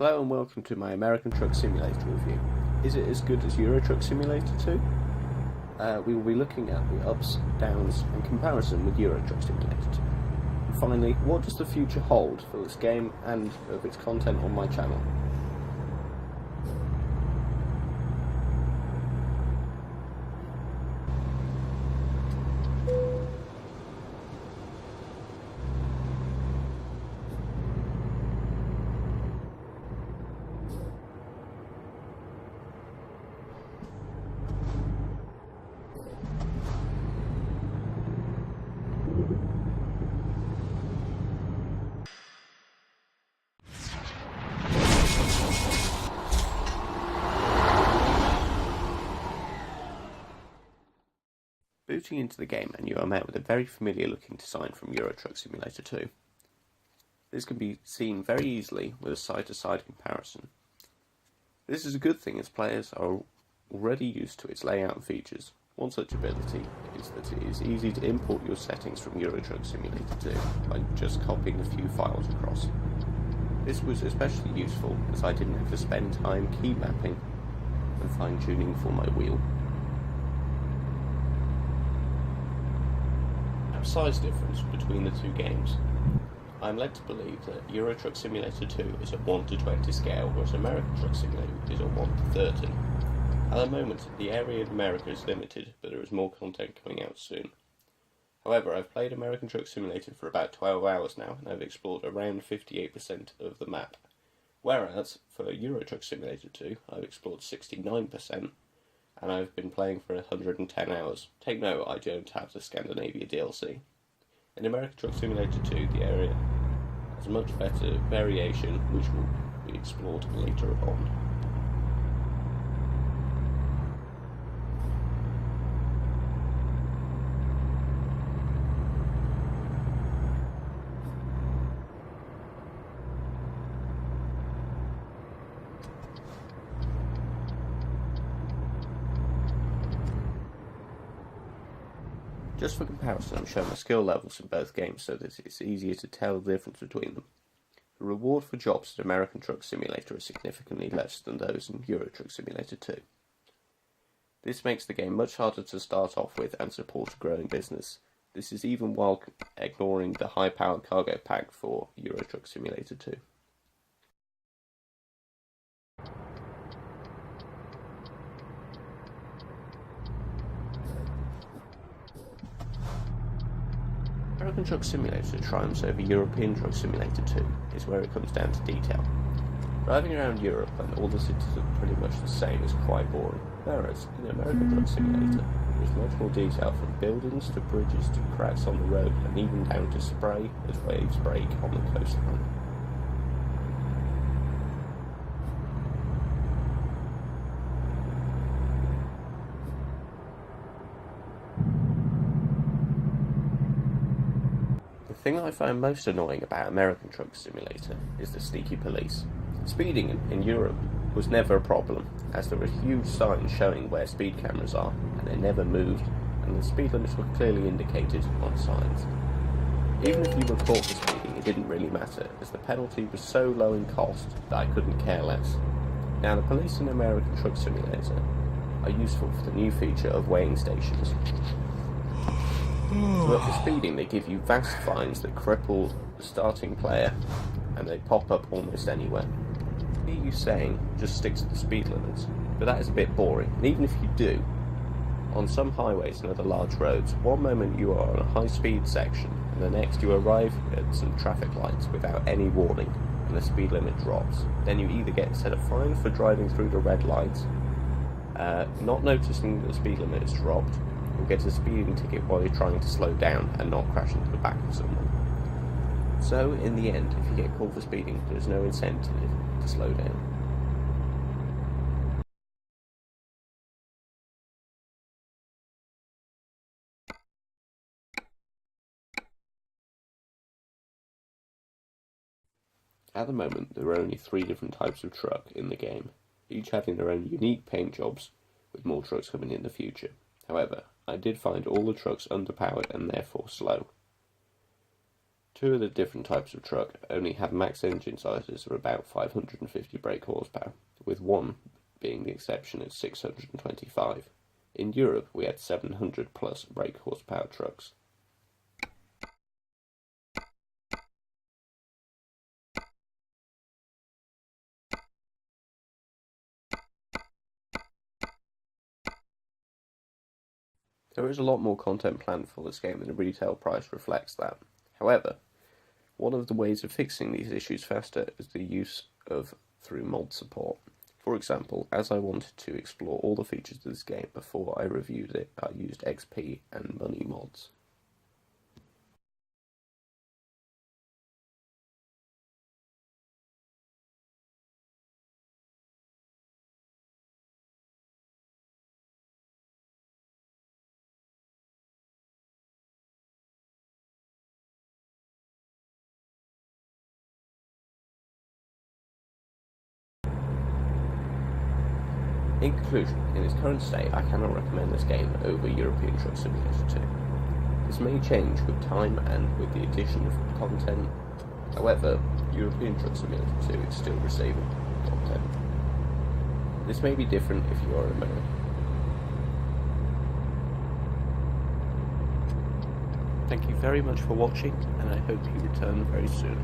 Hello and welcome to my American Truck Simulator review. Is it as good as Euro Truck Simulator 2? We will be looking at the ups, downs and comparison with Euro Truck Simulator 2. And finally, what does the future hold for this game and of its content on my channel? Booting into the game and you are met with a very familiar looking design from Euro Truck Simulator 2. This can be seen very easily with a side-to-side comparison. This is a good thing as players are already used to its layout and features. One such ability is that it is easy to import your settings from Euro Truck Simulator 2 by just copying a few files across. This was especially useful as I didn't have to spend time key mapping and fine-tuning for my wheel. Size difference between the two games. I am led to believe that Euro Truck Simulator 2 is a 1:20 scale, whereas American Truck Simulator is a 1:30. At the moment, the area in America is limited, but there is more content coming out soon. However, I've played American Truck Simulator for about 12 hours now, and I've explored around 58% of the map. Whereas, for Euro Truck Simulator 2, I've explored 69%, and I've been playing for 110 hours. Take note, I don't have the Scandinavia DLC. In American Truck Simulator 2, the area has much better variation, which will be explored later on. Just for comparison, I'm showing the skill levels in both games so that it's easier to tell the difference between them. The reward for jobs in American Truck Simulator is significantly less than those in Euro Truck Simulator 2. This makes the game much harder to start off with and support a growing business. This is even while ignoring the high-powered cargo pack for Euro Truck Simulator 2. American Truck Simulator triumphs over European Truck Simulator 2 is where it comes down to detail. Driving around Europe and all the cities are pretty much the same is quite boring, whereas in American Truck Simulator there is much more detail from buildings to bridges to cracks on the road and even down to spray as waves break on the coastline. The thing I find most annoying about American Truck Simulator is the sneaky police. Speeding in Europe was never a problem, as there were huge signs showing where speed cameras are, and they never moved, and the speed limits were clearly indicated on signs. Even if you were caught for speeding, it didn't really matter, as the penalty was so low in cost that I couldn't care less. Now, the police in American Truck Simulator are useful for the new feature of weighing stations. But for speeding, they give you vast fines that cripple the starting player, and they pop up almost anywhere. I hear you saying, just stick to the speed limits, but that is a bit boring, and even if you do, on some highways and other large roads, one moment you are on a high-speed section, and the next you arrive at some traffic lights without any warning, and the speed limit drops. Then you either get set a fine for driving through the red lights, not noticing that the speed limit has dropped, or get a speeding ticket while you're trying to slow down and not crash into the back of someone. So, in the end, if you get caught for speeding, there's no incentive to slow down. At the moment, there are only 3 different types of truck in the game, each having their own unique paint jobs, with more trucks coming in the future. However, I did find all the trucks underpowered and therefore slow. Two of the different types of truck only had max engine sizes of about 550 brake horsepower, with one being the exception at 625. In Europe, we had 700 plus brake horsepower trucks. There is a lot more content planned for this game and the retail price reflects that. However, one of the ways of fixing these issues faster is the use of through mod support. For example, as I wanted to explore all the features of this game before I reviewed it, I used XP and money mods. In conclusion, in its current state, I cannot recommend this game over European Truck Simulator 2. This may change with time and with the addition of content. However, European Truck Simulator 2 is still receiving content. This may be different if you are American. Thank you very much for watching, and I hope you return very soon.